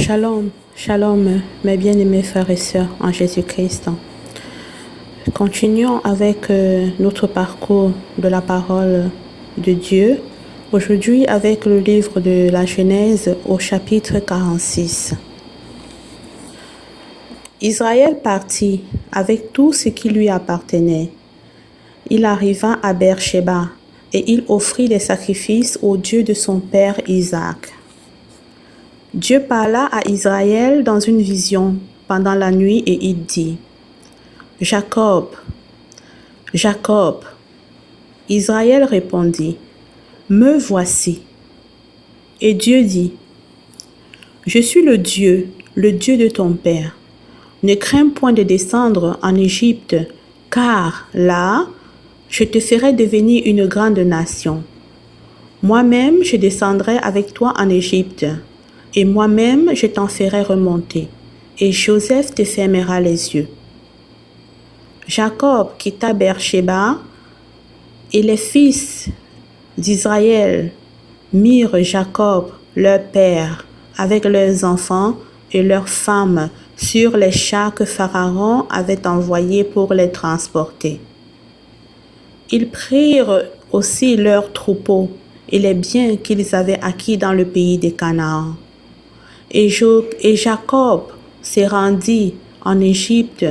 Shalom, shalom, mes bien-aimés frères et sœurs en Jésus-Christ. Continuons avec notre parcours de la parole de Dieu. Aujourd'hui avec le livre de la Genèse au chapitre 46. Israël partit avec tout ce qui lui appartenait. Il arriva à Beersheba et il offrit des sacrifices au Dieu de son père Isaac. Dieu parla à Israël dans une vision pendant la nuit et il dit: Jacob, Jacob. Israël répondit: Me voici. Et Dieu dit: Je suis le Dieu de ton père. Ne crains point de descendre en Égypte, car là, je te ferai devenir une grande nation. Moi-même, je descendrai avec toi en Égypte, et moi-même, je t'en ferai remonter, et Joseph te fermera les yeux. Jacob quitta Beersheba, et les fils d'Israël mirent Jacob, leur père, avec leurs enfants et leurs femmes sur les chars que Pharaon avait envoyés pour les transporter. Ils prirent aussi leurs troupeaux et les biens qu'ils avaient acquis dans le pays de Canaan. Et Jacob se rendit en Égypte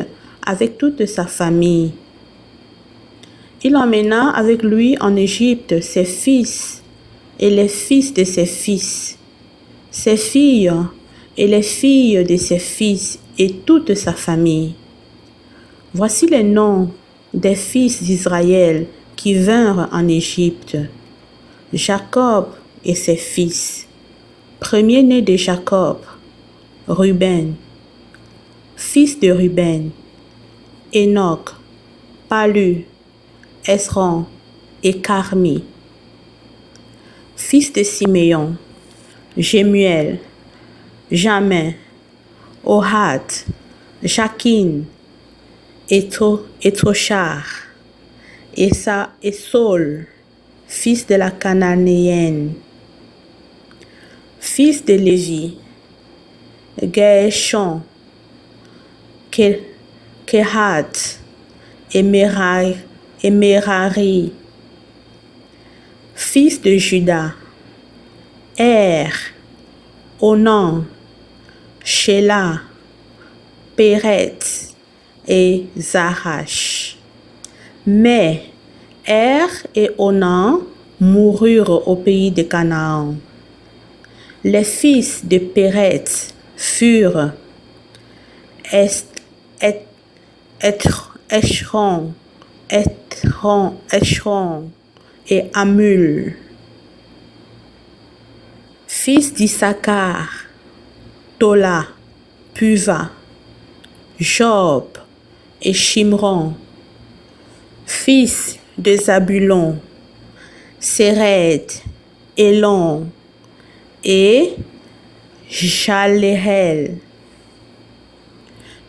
avec toute sa famille. Il emmena avec lui en Égypte ses fils et les fils de ses fils, ses filles et les filles de ses fils et toute sa famille. Voici les noms des fils d'Israël qui vinrent en Égypte. Jacob et ses fils. Premier-né de Jacob, Ruben. Fils de Ruben, Enoch, Palu, Esron et Carmi. Fils de Siméon, Jemuel, Jamin, Ohad, Jakin, Etochar, et Saul, fils de la Cananéenne. Fils de Lévi, Gershon, Kehat et Merari. Fils de Juda, Onan, Shelah, Péret et Zarash. Mais et Onan moururent au pays de Canaan. Les fils de Péret furent Eshron et Amul. Fils d'Issachar, Tola, Puva, Job et Shimron. Fils de Zabulon, Séred, Elon et Jaléel.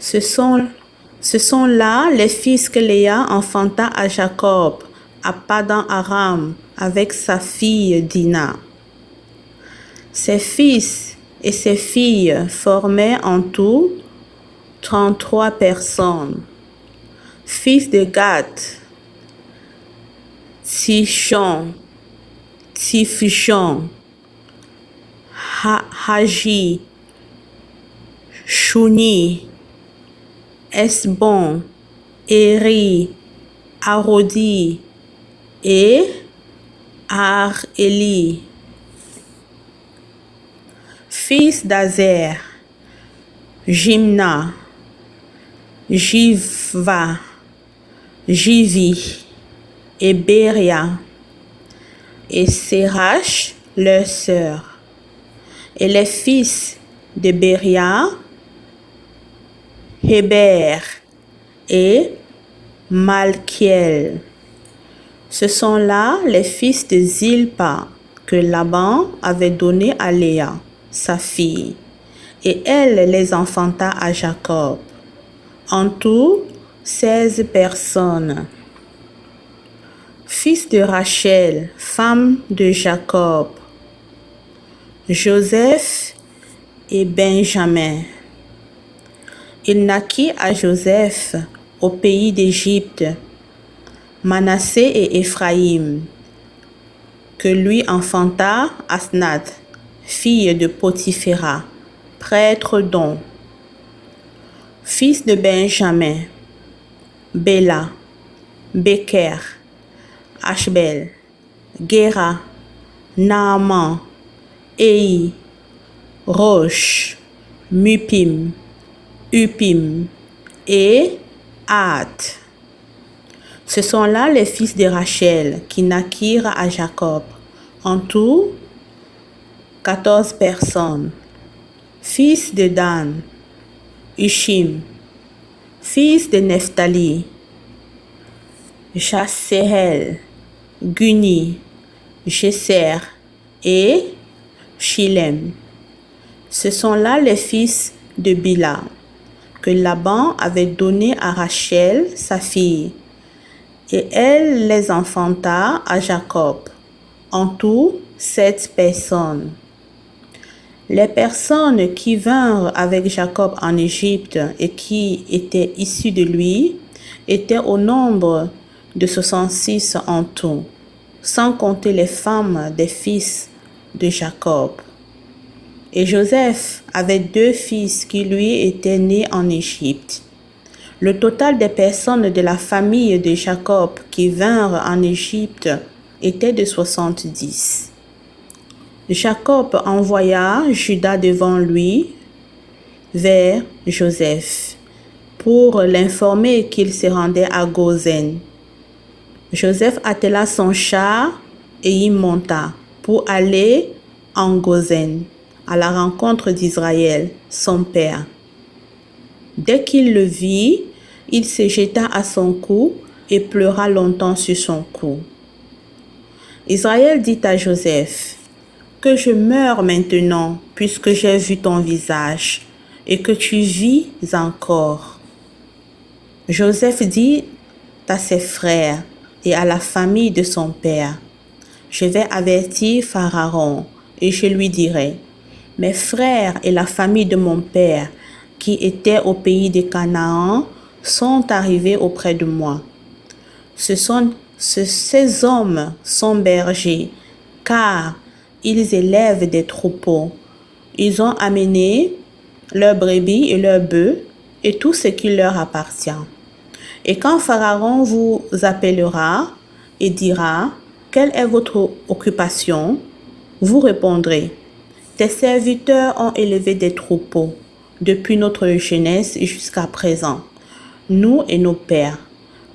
Ce sont là les fils que Léa enfanta à Jacob, à Padan Aram, avec sa fille Dina. Ses fils et ses filles formaient en tout 33 personnes. Fils de Gad, Tifjon, Haji, Shuni, Esbon, Eri, Arodi et Ar-Eli. Fils d'Azer, Jimna, Jivva, Jivi et Beria et Sérach, leur sœur. Et les fils de Beria, Héber et Malkiel. Ce sont là les fils de Zilpa que Laban avait donnés à Léa, sa fille, et elle les enfanta à Jacob. En tout, 16 personnes. Fils de Rachel, femme de Jacob, Joseph et Benjamin. Il naquit à Joseph au pays d'Égypte, Manassé et Éphraïm, que lui enfanta Asnath, fille de Potiphéra, prêtre d'On. Fils de Benjamin, Béla, Béker, Ashbel, Géra, Naaman, Éi, Rosh, Mupim, Upim et At. Ce sont là les fils de Rachel qui naquirent à Jacob. En tout, 14 personnes. Fils de Dan, Ushim. Fils de Nephtali, Jassehel, Guni, Jesser et Shilem. Ce sont là les fils de Bila, que Laban avait donnés à Rachel, sa fille, et elle les enfanta à Jacob. En tout, 7 personnes. Les personnes qui vinrent avec Jacob en Égypte et qui étaient issues de lui étaient au nombre de 66 en tout, sans compter les femmes des fils de Jacob. Et Joseph avait 2 fils qui lui étaient nés en Égypte. Le total des personnes de la famille de Jacob qui vinrent en Égypte était de 70. Jacob envoya Juda devant lui vers Joseph pour l'informer qu'il se rendait à Gosen. Joseph attela son char et y monta pour aller en Gosen, à la rencontre d'Israël, son père. Dès qu'il le vit, il se jeta à son cou et pleura longtemps sur son cou. Israël dit à Joseph: « Que je meure maintenant, puisque j'ai vu ton visage, et que tu vis encore. » Joseph dit à ses frères et à la famille de son père: « Je vais avertir Pharaon, et je lui dirai: mes frères et la famille de mon père, qui étaient au pays de Canaan, sont arrivés auprès de moi. Ces hommes sont bergers, car ils élèvent des troupeaux. Ils ont amené leurs brebis et leurs bœufs et tout ce qui leur appartient. Et quand Pharaon vous appellera et dira: quelle est votre occupation? Vous répondrez: tes serviteurs ont élevé des troupeaux depuis notre jeunesse jusqu'à présent, nous et nos pères.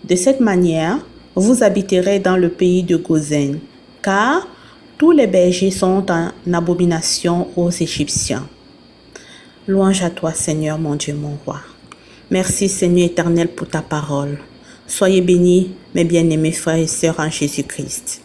De cette manière, vous habiterez dans le pays de Gosen, car tous les bergers sont en abomination aux Égyptiens. » Louange à toi, Seigneur, mon Dieu, mon roi. Merci, Seigneur éternel, pour ta parole. Soyez bénis, mes bien-aimés frères et sœurs en Jésus-Christ.